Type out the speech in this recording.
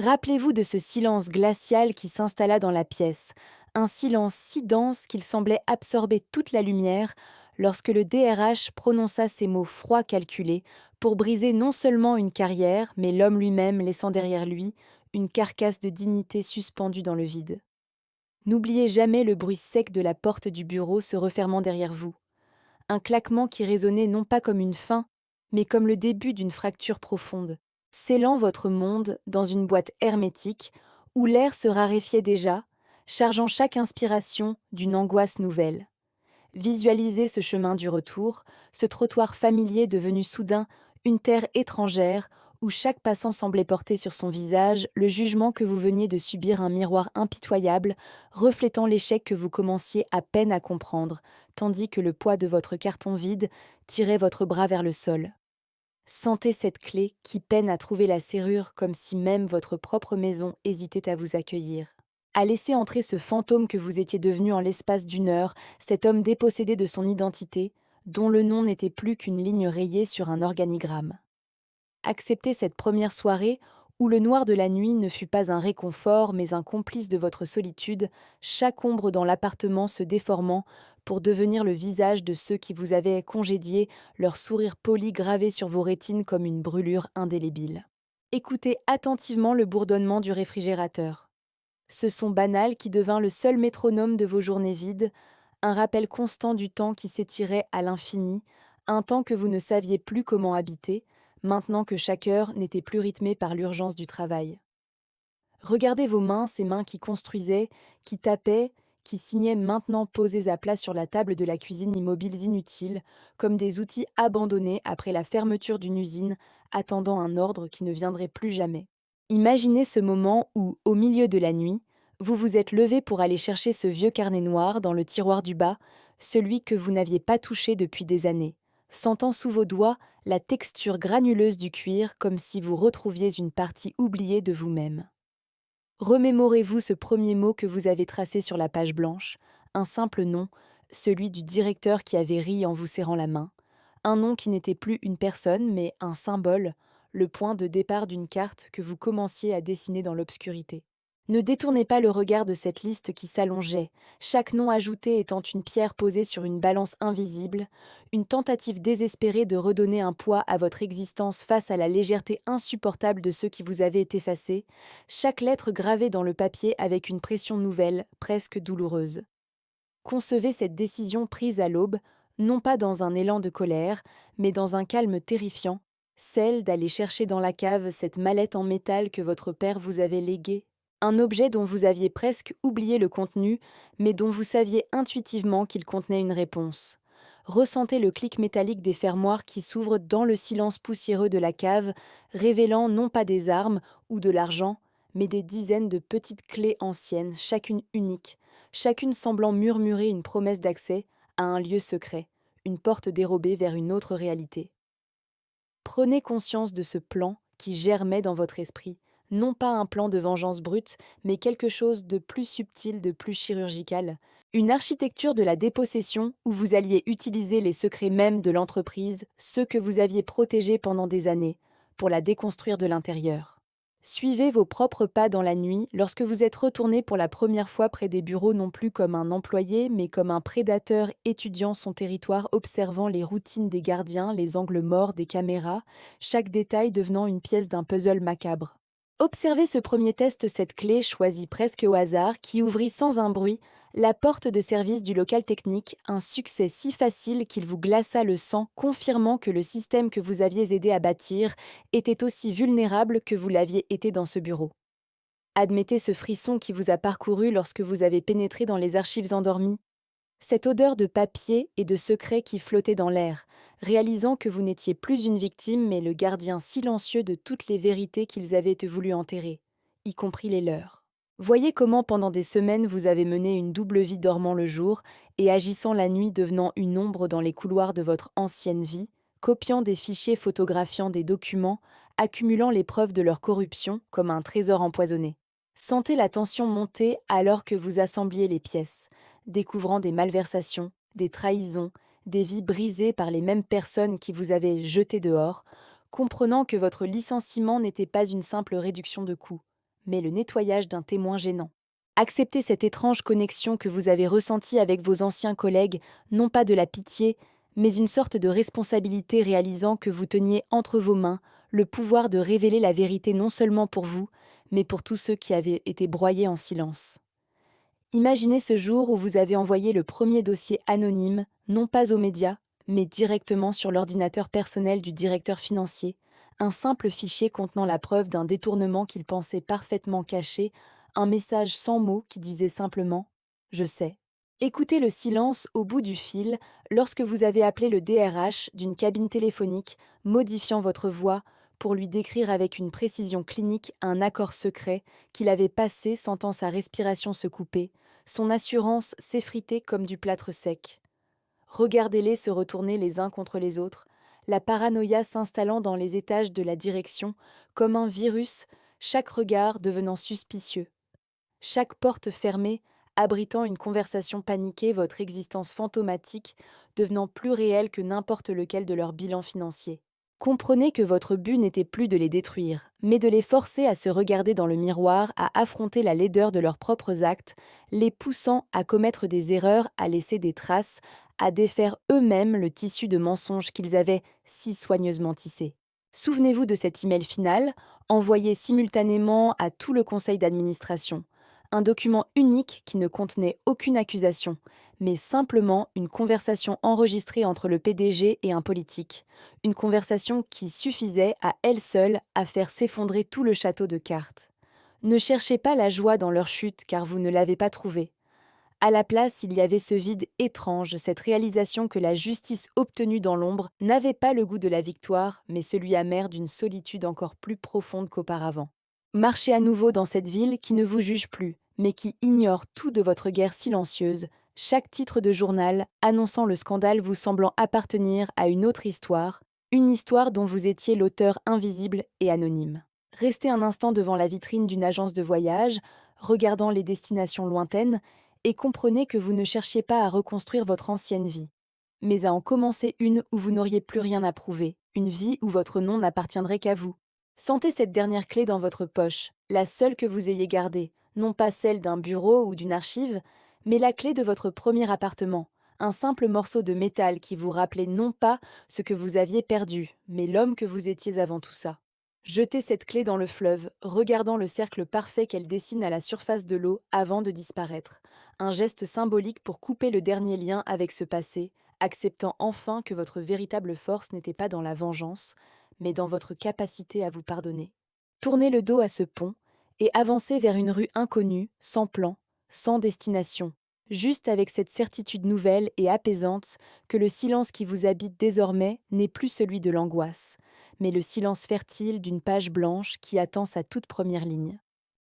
Rappelez-vous de ce silence glacial qui s'installa dans la pièce, un silence si dense qu'il semblait absorber toute la lumière lorsque le DRH prononça ces mots froids calculés pour briser non seulement une carrière, mais l'homme lui-même laissant derrière lui une carcasse de dignité suspendue dans le vide. N'oubliez jamais le bruit sec de la porte du bureau se refermant derrière vous, un claquement qui résonnait non pas comme une fin, mais comme le début d'une fracture profonde, scellant votre monde dans une boîte hermétique où l'air se raréfiait déjà, chargeant chaque inspiration d'une angoisse nouvelle. Visualisez ce chemin du retour, ce trottoir familier devenu soudain une terre étrangère où chaque passant semblait porter sur son visage le jugement que vous veniez de subir, un miroir impitoyable, reflétant l'échec que vous commenciez à peine à comprendre, tandis que le poids de votre carton vide tirait votre bras vers le sol. Sentez cette clé qui peine à trouver la serrure, comme si même votre propre maison hésitait à vous accueillir. À laisser entrer ce fantôme que vous étiez devenu en l'espace d'une heure, cet homme dépossédé de son identité, dont le nom n'était plus qu'une ligne rayée sur un organigramme. Acceptez cette première soirée où le noir de la nuit ne fut pas un réconfort mais un complice de votre solitude, chaque ombre dans l'appartement se déformant pour devenir le visage de ceux qui vous avaient congédié, leur sourire poli gravé sur vos rétines comme une brûlure indélébile. Écoutez attentivement le bourdonnement du réfrigérateur. Ce son banal qui devint le seul métronome de vos journées vides, un rappel constant du temps qui s'étirait à l'infini, un temps que vous ne saviez plus comment habiter, maintenant que chaque heure n'était plus rythmée par l'urgence du travail. Regardez vos mains, ces mains qui construisaient, qui tapaient, qui signaient maintenant posées à plat sur la table de la cuisine, immobiles inutiles, comme des outils abandonnés après la fermeture d'une usine, attendant un ordre qui ne viendrait plus jamais. Imaginez ce moment où, au milieu de la nuit, vous vous êtes levé pour aller chercher ce vieux carnet noir dans le tiroir du bas, celui que vous n'aviez pas touché depuis des années, sentant sous vos doigts la texture granuleuse du cuir comme si vous retrouviez une partie oubliée de vous-même. Remémorez-vous ce premier mot que vous avez tracé sur la page blanche, un simple nom, celui du directeur qui avait ri en vous serrant la main, un nom qui n'était plus une personne mais un symbole, le point de départ d'une carte que vous commenciez à dessiner dans l'obscurité. Ne détournez pas le regard de cette liste qui s'allongeait, chaque nom ajouté étant une pierre posée sur une balance invisible, une tentative désespérée de redonner un poids à votre existence face à la légèreté insupportable de ceux qui vous avaient effacés, chaque lettre gravée dans le papier avec une pression nouvelle, presque douloureuse. Concevez cette décision prise à l'aube, non pas dans un élan de colère, mais dans un calme terrifiant, celle d'aller chercher dans la cave cette mallette en métal que votre père vous avait léguée, un objet dont vous aviez presque oublié le contenu, mais dont vous saviez intuitivement qu'il contenait une réponse. Ressentez le clic métallique des fermoirs qui s'ouvrent dans le silence poussiéreux de la cave, révélant non pas des armes ou de l'argent, mais des dizaines de petites clés anciennes, chacune unique, chacune semblant murmurer une promesse d'accès à un lieu secret, une porte dérobée vers une autre réalité. Prenez conscience de ce plan qui germait dans votre esprit, non pas un plan de vengeance brute, mais quelque chose de plus subtil, de plus chirurgical, une architecture de la dépossession où vous alliez utiliser les secrets mêmes de l'entreprise, ceux que vous aviez protégés pendant des années, pour la déconstruire de l'intérieur. Suivez vos propres pas dans la nuit lorsque vous êtes retourné pour la première fois près des bureaux, non plus comme un employé, mais comme un prédateur étudiant son territoire, observant les routines des gardiens, les angles morts des caméras, chaque détail devenant une pièce d'un puzzle macabre. Observez ce premier test, cette clé choisie presque au hasard, qui ouvrit sans un bruit la porte de service du local technique, un succès si facile qu'il vous glaça le sang, confirmant que le système que vous aviez aidé à bâtir était aussi vulnérable que vous l'aviez été dans ce bureau. Admettez ce frisson qui vous a parcouru lorsque vous avez pénétré dans les archives endormies, cette odeur de papier et de secret qui flottait dans l'air, réalisant que vous n'étiez plus une victime mais le gardien silencieux de toutes les vérités qu'ils avaient voulu enterrer, y compris les leurs. Voyez comment pendant des semaines vous avez mené une double vie dormant le jour et agissant la nuit, devenant une ombre dans les couloirs de votre ancienne vie, copiant des fichiers, photographiant des documents, accumulant les preuves de leur corruption comme un trésor empoisonné. Sentez la tension monter alors que vous assembliez les pièces, découvrant des malversations, des trahisons, des vies brisées par les mêmes personnes qui vous avaient jeté dehors, comprenant que votre licenciement n'était pas une simple réduction de coûts, mais le nettoyage d'un témoin gênant. Acceptez cette étrange connexion que vous avez ressentie avec vos anciens collègues, non pas de la pitié, mais une sorte de responsabilité réalisant que vous teniez entre vos mains le pouvoir de révéler la vérité non seulement pour vous, mais pour tous ceux qui avaient été broyés en silence. Imaginez ce jour où vous avez envoyé le premier dossier anonyme, non pas aux médias, mais directement sur l'ordinateur personnel du directeur financier, un simple fichier contenant la preuve d'un détournement qu'il pensait parfaitement caché, un message sans mots qui disait simplement « Je sais ». Écoutez le silence au bout du fil lorsque vous avez appelé le DRH d'une cabine téléphonique, modifiant votre voix pour lui décrire avec une précision clinique un accord secret qu'il avait passé sentant sa respiration se couper, son assurance s'effriter comme du plâtre sec. Regardez-les se retourner les uns contre les autres, la paranoïa s'installant dans les étages de la direction comme un virus, chaque regard devenant suspicieux. Chaque porte fermée, abritant une conversation paniquée, votre existence fantomatique devenant plus réelle que n'importe lequel de leur bilan financier. Comprenez que votre but n'était plus de les détruire, mais de les forcer à se regarder dans le miroir, à affronter la laideur de leurs propres actes, les poussant à commettre des erreurs, à laisser des traces, à défaire eux-mêmes le tissu de mensonges qu'ils avaient si soigneusement tissé. Souvenez-vous de cet email final, envoyé simultanément à tout le conseil d'administration. Un document unique qui ne contenait aucune accusation, mais simplement une conversation enregistrée entre le PDG et un politique. Une conversation qui suffisait à elle seule à faire s'effondrer tout le château de cartes. Ne cherchez pas la joie dans leur chute car vous ne l'avez pas trouvée. À la place, il y avait ce vide étrange, cette réalisation que la justice obtenue dans l'ombre n'avait pas le goût de la victoire, mais celui amer d'une solitude encore plus profonde qu'auparavant. Marchez à nouveau dans cette ville qui ne vous juge plus, mais qui ignore tout de votre guerre silencieuse, chaque titre de journal annonçant le scandale vous semblant appartenir à une histoire dont vous étiez l'auteur invisible et anonyme. Restez un instant devant la vitrine d'une agence de voyage, regardant les destinations lointaines, et comprenez que vous ne cherchiez pas à reconstruire votre ancienne vie, mais à en commencer une où vous n'auriez plus rien à prouver, une vie où votre nom n'appartiendrait qu'à vous. Sentez cette dernière clé dans votre poche, la seule que vous ayez gardée, non pas celle d'un bureau ou d'une archive, mais la clé de votre premier appartement, un simple morceau de métal qui vous rappelait non pas ce que vous aviez perdu, mais l'homme que vous étiez avant tout ça. Jetez cette clé dans le fleuve, regardant le cercle parfait qu'elle dessine à la surface de l'eau avant de disparaître. Un geste symbolique pour couper le dernier lien avec ce passé, acceptant enfin que votre véritable force n'était pas dans la vengeance, mais dans votre capacité à vous pardonner. Tournez le dos à ce pont et avancez vers une rue inconnue, sans plan, sans destination, juste avec cette certitude nouvelle et apaisante que le silence qui vous habite désormais n'est plus celui de l'angoisse, mais le silence fertile d'une page blanche qui attend sa toute première ligne.